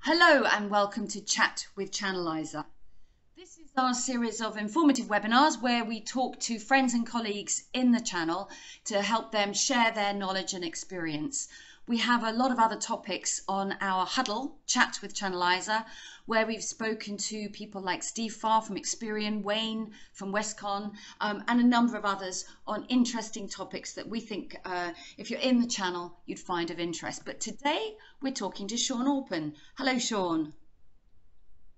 Hello and welcome to Chat with Channeliser. This is our series of informative webinars where we talk to friends and colleagues in the channel to help them share their knowledge and experience. We have a lot of other topics on our huddle, Chat with Channeliser, where we've spoken to people like Steve Farr from Experian, Wayne from Westcon, and a number of others on interesting topics that we think if you're in the channel, you'd find of interest. But today we're talking to Shaun Orpen. Hello, Shaun.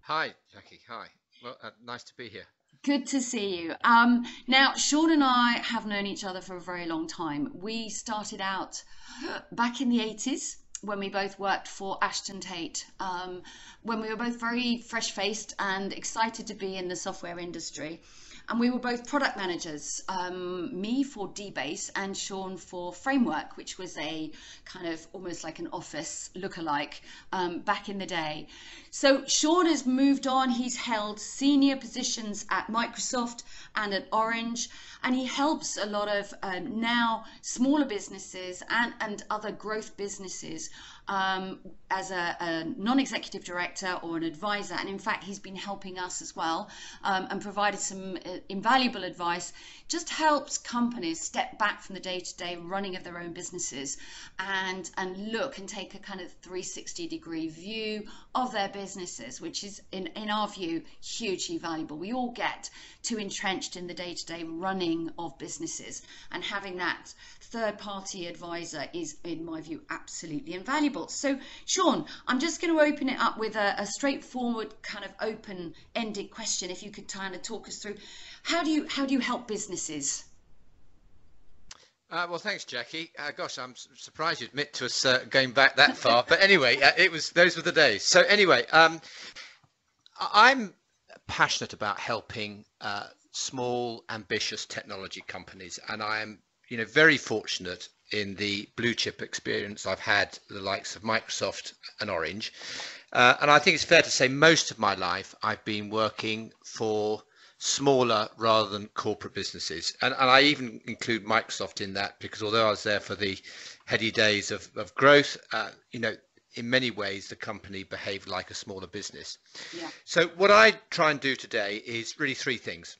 Hi, Jackie. Hi. Well, nice to be here. Good to see you. Now, Shaun and I have known each other for a very long time. We started out back in the 80s when we both worked for Ashton Tate, when we were both very fresh-faced and excited to be in the software industry. And we were both product managers, me for DBase and Shaun for Framework, which was a kind of almost like an office lookalike back in the day. So Shaun has moved on. He's held senior positions at Microsoft and at Orange, and he helps a lot of now smaller businesses and other growth businesses as a non-executive director or an advisor. And in fact, he's been helping us as well and provided some invaluable advice. Just helps companies step back from the day-to-day running of their own businesses and look and take a kind of 360-degree view of their businesses, which is in our view hugely valuable. We all get too entrenched in the day-to-day running of businesses, and having that third-party advisor is, in my view, absolutely invaluable. So Shaun, I'm just going to open it up with a straightforward kind of open-ended question. If you could kind of talk us through how do you help businesses? Well, thanks, Jackie. Gosh, I'm surprised you admit to us going back that far. But anyway, those were the days. So anyway, I'm passionate about helping small, ambitious technology companies, and I am, very fortunate in the blue chip experience I've had, the likes of Microsoft and Orange. And I think it's fair to say most of my life I've been working for smaller rather than corporate businesses. And I even include Microsoft in that, because although I was there for the heady days of growth, in many ways the company behaved like a smaller business. Yeah. So what I try and do today is really three things.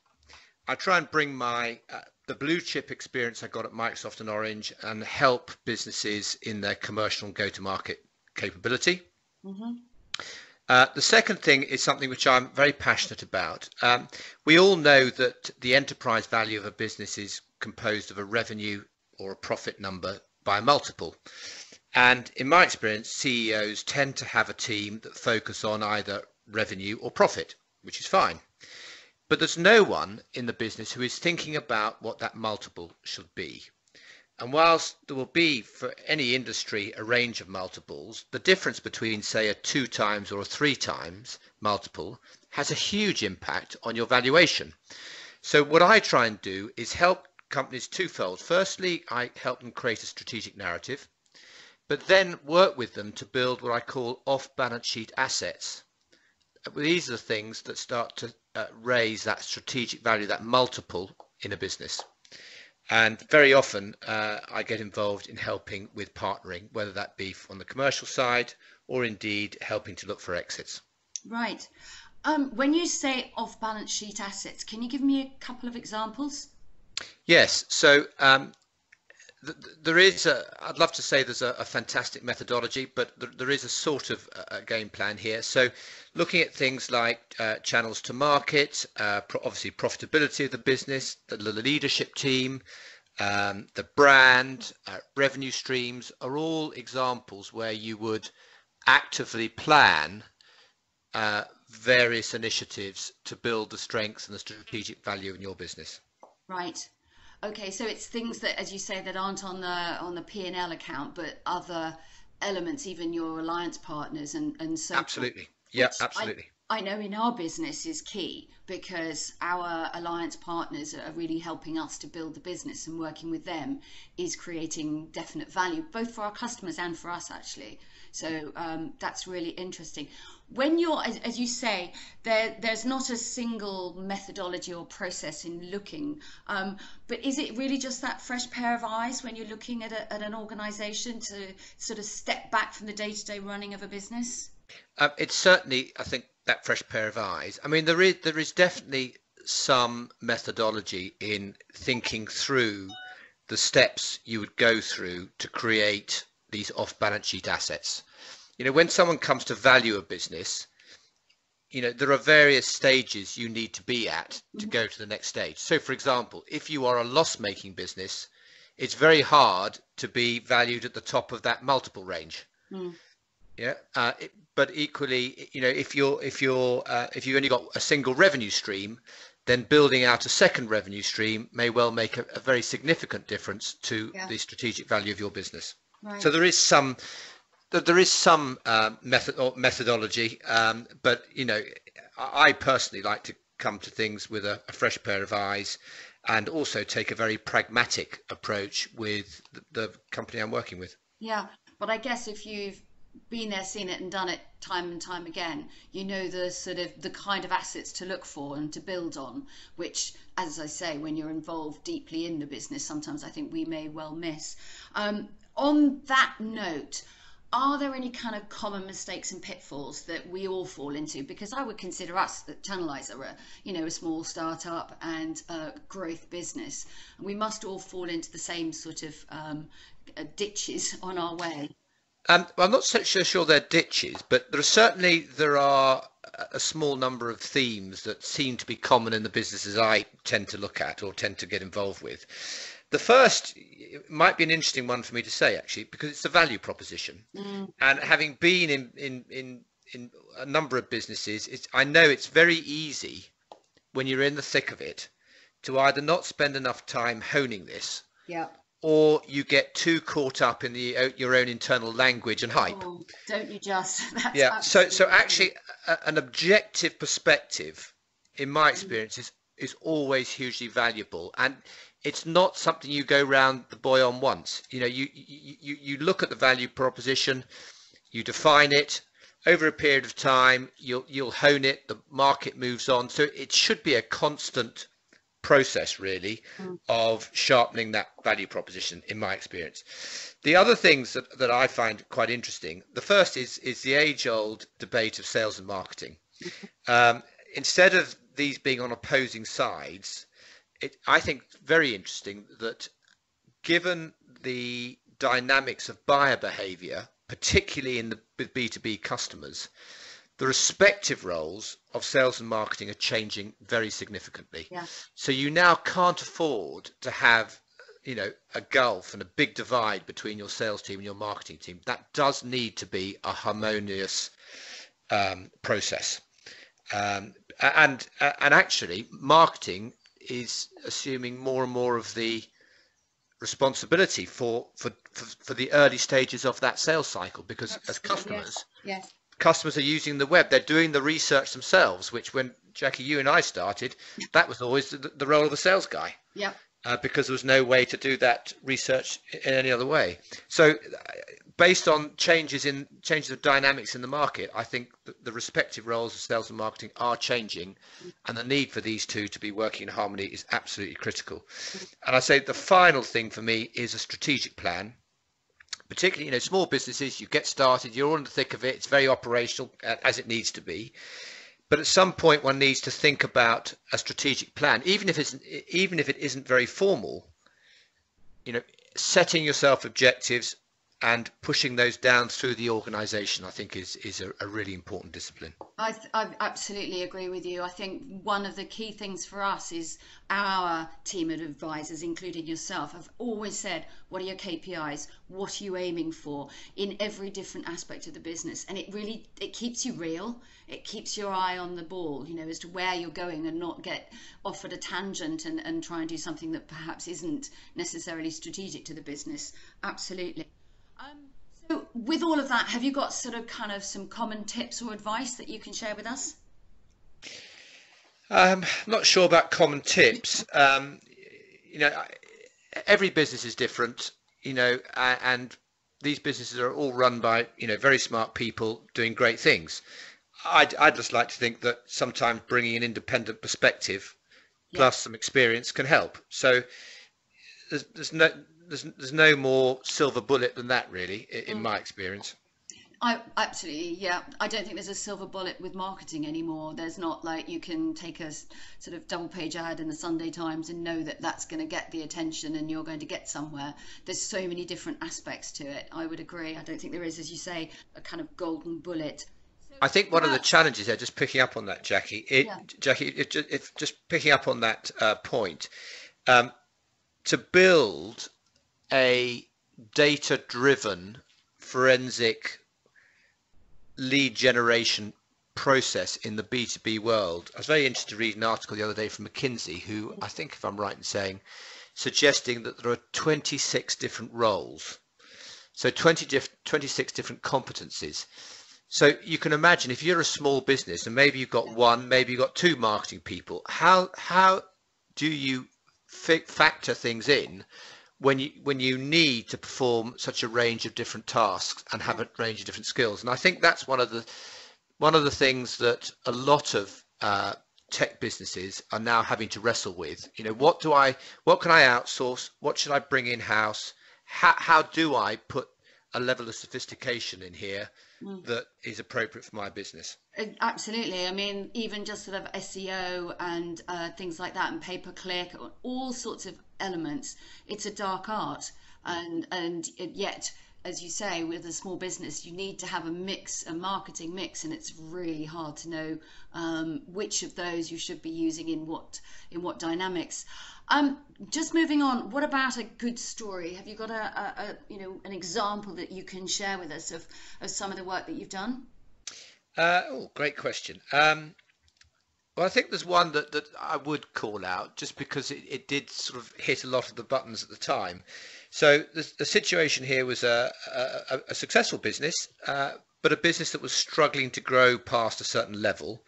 I try and bring my the blue chip experience I got at Microsoft and Orange and help businesses in their commercial and go-to-market capability. Mm-hmm. The second thing is something which I'm very passionate about. We all know that the enterprise value of a business is composed of a revenue or a profit number by a multiple. And in my experience, CEOs tend to have a team that focus on either revenue or profit, which is fine. But there's no one in the business who is thinking about what that multiple should be. And whilst there will be for any industry a range of multiples, the difference between, say, a 2 times or a 3 times multiple has a huge impact on your valuation. So what I try and do is help companies twofold. Firstly, I help them create a strategic narrative, but then work with them to build what I call off-balance sheet assets. These are the things that start to raise that strategic value, that multiple in a business. And very often I get involved in helping with partnering, whether that be on the commercial side or indeed helping to look for exits. Right. When you say off-balance sheet assets, can you give me a couple of examples? Yes. So there is I'd love to say there's a fantastic methodology, but there is a sort of a game plan here. So looking at things like channels to market, obviously profitability of the business, the leadership team, the brand, revenue streams are all examples where you would actively plan various initiatives to build the strengths and the strategic value in your business. Right. Okay, so it's things that, as you say, that aren't on the P&L account, but other elements, even your alliance partners and so Absolutely. forth, Yeah, absolutely. I know in our business is key, because our alliance partners are really helping us to build the business, and working with them is creating definite value, both for our customers and for us, actually. So that's really interesting. When you're, as you say, there's not a single methodology or process in looking, but is it really just that fresh pair of eyes when you're looking at an organization to sort of step back from the day-to-day running of a business? It's certainly, I think, that fresh pair of eyes. I mean, there is definitely some methodology in thinking through the steps you would go through to create these off-balance sheet assets. When someone comes to value a business, there are various stages you need to be at to go to the next stage. So, for example, if you are a loss-making business, it's very hard to be valued at the top of that multiple range. Mm. Yeah, but equally, if you only got a single revenue stream, then building out a second revenue stream may well make a very significant difference to Yeah. the strategic value of your business. Right. So there is some methodology, but I personally like to come to things with a fresh pair of eyes, and also take a very pragmatic approach with the company I'm working with. Yeah, but I guess if you've been there, seen it, and done it time and time again, you know the sort of the kind of assets to look for and to build on, which, as I say, when you're involved deeply in the business, sometimes I think we may well miss. On that note, are there any kind of common mistakes and pitfalls that we all fall into? Because I would consider us at Channeliser a small startup and a growth business. We must all fall into the same sort of ditches on our way. I'm not so sure they're ditches, but there are a small number of themes that seem to be common in the businesses I tend to look at or tend to get involved with. The first might be an interesting one for me to say, actually, because it's a value proposition. Mm. And having been in a number of businesses, I know it's very easy when you're in the thick of it to either not spend enough time honing this, Yeah. or you get too caught up in your own internal language and hype. Oh, don't you just? That's Yeah. So absolutely. actually, an objective perspective, in my experience, is always hugely valuable, and it's not something you go round the boy on once. You look at the value proposition, you define it over a period of time. You'll hone it. The market moves on, so it should be a constant process, really, Mm. of sharpening that value proposition, in my experience. The other things that I find quite interesting, the first is the age-old debate of sales and marketing. Instead of these being on opposing sides, I think very interesting that, given the dynamics of buyer behavior, particularly in the B2B customers, the respective roles of sales and marketing are changing very significantly. Yeah. So you now can't afford to have, a gulf and a big divide between your sales team and your marketing team. That does need to be a harmonious process. And actually, marketing is assuming more and more of the responsibility for the early stages of that sales cycle, because as Absolutely. Yes. Yes. customers are using the web, they're doing the research themselves, which, when Jackie, you and I started, that was always the role of the sales guy, Yeah. because there was no way to do that research in any other way. So based on changes of dynamics in the market, I think the respective roles of sales and marketing are changing, and the need for these two to be working in harmony is absolutely critical. And I say the final thing for me is a strategic plan. Particularly, small businesses, you get started, you're all in the thick of it, it's very operational, as it needs to be. But at some point, one needs to think about a strategic plan, even if it isn't very formal. Setting yourself objectives and pushing those down through the organization, I think, is a really important discipline. I absolutely agree with you. I think one of the key things for us is our team of advisors, including yourself, have always said, what are your KPIs? What are you aiming for in every different aspect of the business? And it keeps you real. It keeps your eye on the ball, as to where you're going, and not get off at a tangent and try and do something that perhaps isn't necessarily strategic to the business. Absolutely. So with all of that, have you got sort of kind of some common tips or advice that you can share with us? Not sure about common tips. Every business is different, and these businesses are all run by, very smart people doing great things. I'd just like to think that sometimes bringing an independent perspective Yeah. plus some experience can help. So there's no more silver bullet than that, really, in Mm. my experience. I absolutely, yeah. I don't think there's a silver bullet with marketing anymore. There's not like you can take a sort of double page ad in the Sunday Times and know that that's going to get the attention and you're going to get somewhere. There's so many different aspects to it. I would agree. I don't think there is, as you say, a kind of golden bullet. So I think what one of the about, challenges there, just picking up on that, yeah, Jackie, it's just picking up on that point, um, to build a data-driven forensic lead generation process in the B2B world. I was very interested to read an article the other day from McKinsey, who I think, if I'm right in saying, suggesting that there are 26 different roles, so 26 different competencies. So you can imagine if you're a small business and maybe you've got one, maybe you've got two marketing people, how do you factor things in when you need to perform such a range of different tasks and have yeah, a range of different skills? And I think that's one of the things that a lot of tech businesses are now having to wrestle with. What can I outsource? What should I bring in house? How do I put a level of sophistication in here mm. that is appropriate for my business? Absolutely. I mean, even just sort of SEO and things like that, and pay per click, all sorts of elements. It's a dark art, and yet, as you say, with a small business, you need to have a mix, a marketing mix, and it's really hard to know which of those you should be using in what dynamics. Just moving on, what about a good story? Have you got an example that you can share with us of some of the work that you've done? Great question. Well, I think there's one that I would call out just because it did sort of hit a lot of the buttons at the time. So the situation here was a successful business, but a business that was struggling to grow past a certain level.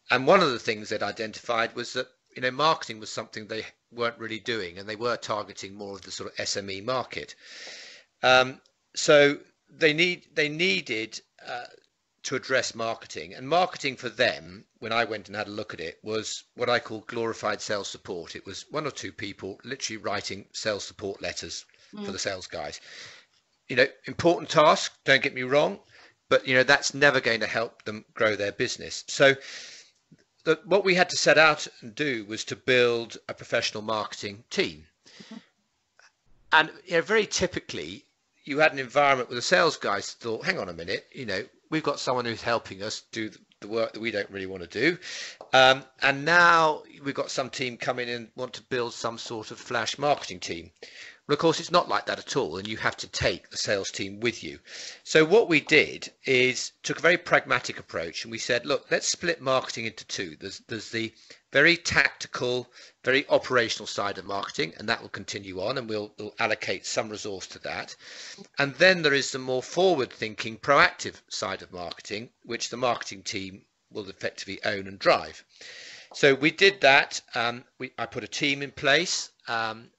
And one of the things they'd identified was that marketing was something they weren't really doing, and they were targeting more of the sort of SME market. So they needed to address marketing, and marketing for them, when I went and had a look at it, was what I call glorified sales support. It was one or two people literally writing sales support letters for Mm, the sales guys. Important task, don't get me wrong, but that's never going to help them grow their business. So what we had to set out and do was to build a professional marketing team. And very typically, you had an environment where the sales guys thought, hang on a minute, we've got someone who's helping us do the work that we don't really want to do. And now we've got some team come in and want to build some sort of flash marketing team. Well, of course, it's not like that at all, and you have to take the sales team with you. So what we did is took a very pragmatic approach, and we said, look, let's split marketing into two. There's the very tactical, very operational side of marketing, and that will continue on, and we'll allocate some resource to that. And then there is the more forward-thinking, proactive side of marketing, which the marketing team will effectively own and drive. So we did that. I put a team in place, and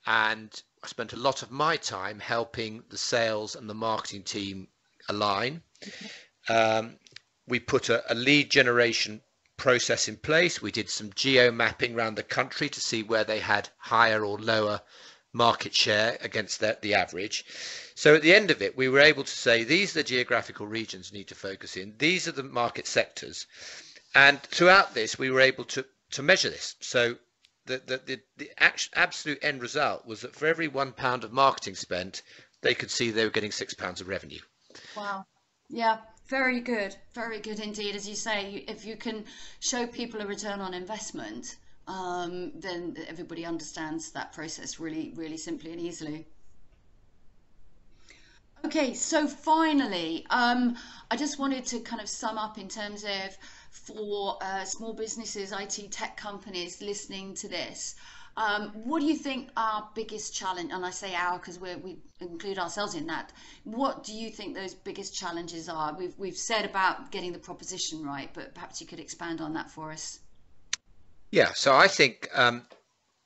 I spent a lot of my time helping the sales and the marketing team align. We put a lead generation process in place. We did some geo mapping around the country to see where they had higher or lower market share against the average. So at the end of it, we were able to say, these are the geographical regions you need to focus in. These are the market sectors. And throughout this, we were able to measure this. So the absolute end result was that for every £1 of marketing spent, they could see they were getting £6 of revenue. wow. Yeah, very good indeed. As you say, if you can show people a return on investment, then everybody understands that process really, really simply and easily. Okay, so finally, I just wanted to kind of sum up in terms of for small businesses, IT tech companies listening to this. What do you think our biggest challenge, and I say our because we include ourselves in that, what do you think those biggest challenges are? We've said about getting the proposition right, but perhaps you could expand on that for us. Yeah, so I think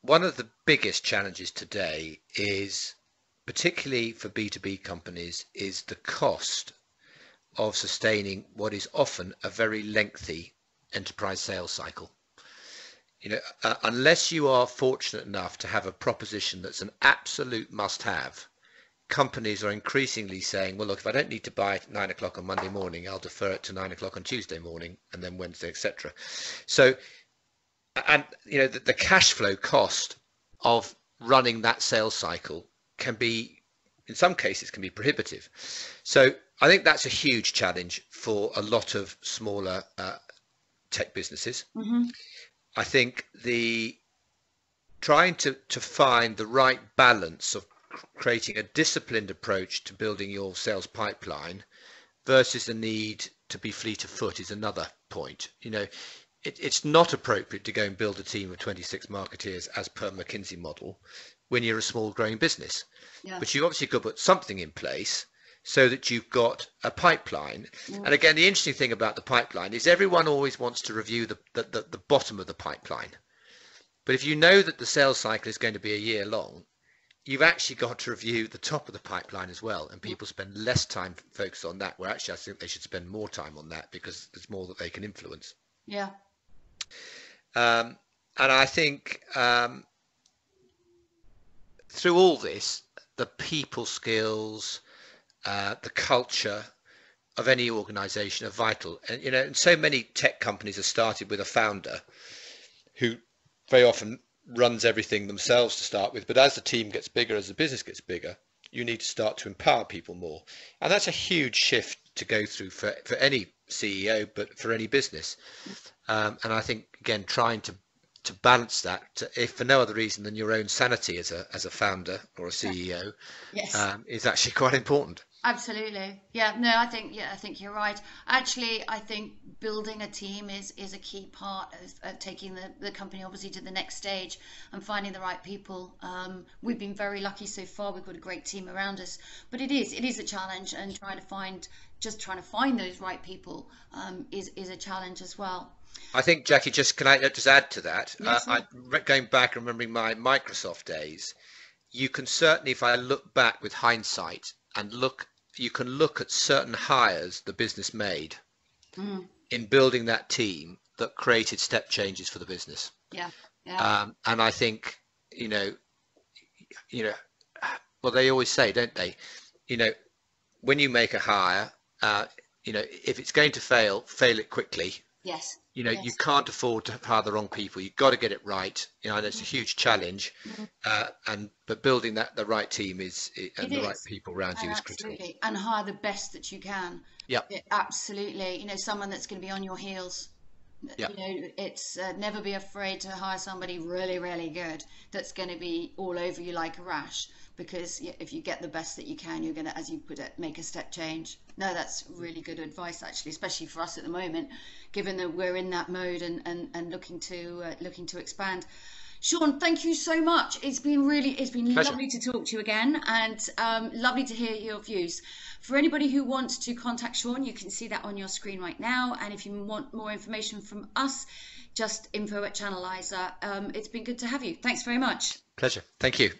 one of the biggest challenges today is, particularly for B2B companies, is the cost of sustaining what is often a very lengthy enterprise sales cycle. Unless you are fortunate enough to have a proposition that's an absolute must-have, companies are increasingly saying, well, look, if I don't need to buy at 9 o'clock on Monday morning, I'll defer it to 9 o'clock on Tuesday morning and then Wednesday, etc. So, and the cash flow cost of running that sales cycle can be, in some cases, can be prohibitive. So I think that's a huge challenge for a lot of smaller tech businesses. Mm-hmm. I think the trying to find the right balance of creating a disciplined approach to building your sales pipeline versus the need to be fleet of foot is another point. It's not appropriate to go and build a team of 26 marketeers as per McKinsey model when you're a small growing business. Yeah. But you obviously could put something in place so that you've got a pipeline. And again, the interesting thing about the pipeline is everyone always wants to review the bottom of the pipeline. But if you know that the sales cycle is going to be a year long, you've actually got to review the top of the pipeline as well. And people spend less time focused on that, where actually I think they should spend more time on that because there's more that they can influence. Yeah. And I think through all this, the people skills, the culture of any organization are vital. And so many tech companies are started with a founder who very often runs everything themselves to start with. But as the team gets bigger, as the business gets bigger, you need to start to empower people more. And that's a huge shift to go through for any CEO, but for any business. And I think, again, trying to balance that, if for no other reason than your own sanity as a founder or a CEO, Yes. is actually quite important. Absolutely. Yeah, no, I think you're right. Actually, I think building a team is a key part of taking the company obviously to the next stage and finding the right people. We've been very lucky so far. We've got a great team around us, but it is a challenge, and trying to find those right people is a challenge as well. I think, Jackie, can I just add to that? Yes, sir. Going back and remembering my Microsoft days, you can certainly, if I look back with hindsight and you can look at certain hires the business made in building that team that created step changes for the business. Yeah. Yeah. And I think, well, they always say, don't they? When you make a hire, if it's going to fail it quickly. Yes. You can't afford to hire the wrong people. You've got to get it right. And it's a huge challenge. But building the right team and the right people around you is critical. Absolutely. And hire the best that you can. Yeah. Absolutely. Someone that's going to be on your heels. Yeah. It's never be afraid to hire somebody really, really good that's going to be all over you like a rash. Because if you get the best that you can, you're going to, as you put it, make a step change. No, that's really good advice, actually, especially for us at the moment, given that we're in that mode and looking to expand. Shaun, thank you so much. It's been Pleasure. lovely to talk to you again, and lovely to hear your views. For anybody who wants to contact Shaun, you can see that on your screen right now. And if you want more information from us, just info@Channeliser. It's been good to have you. Thanks very much. Pleasure. Thank you.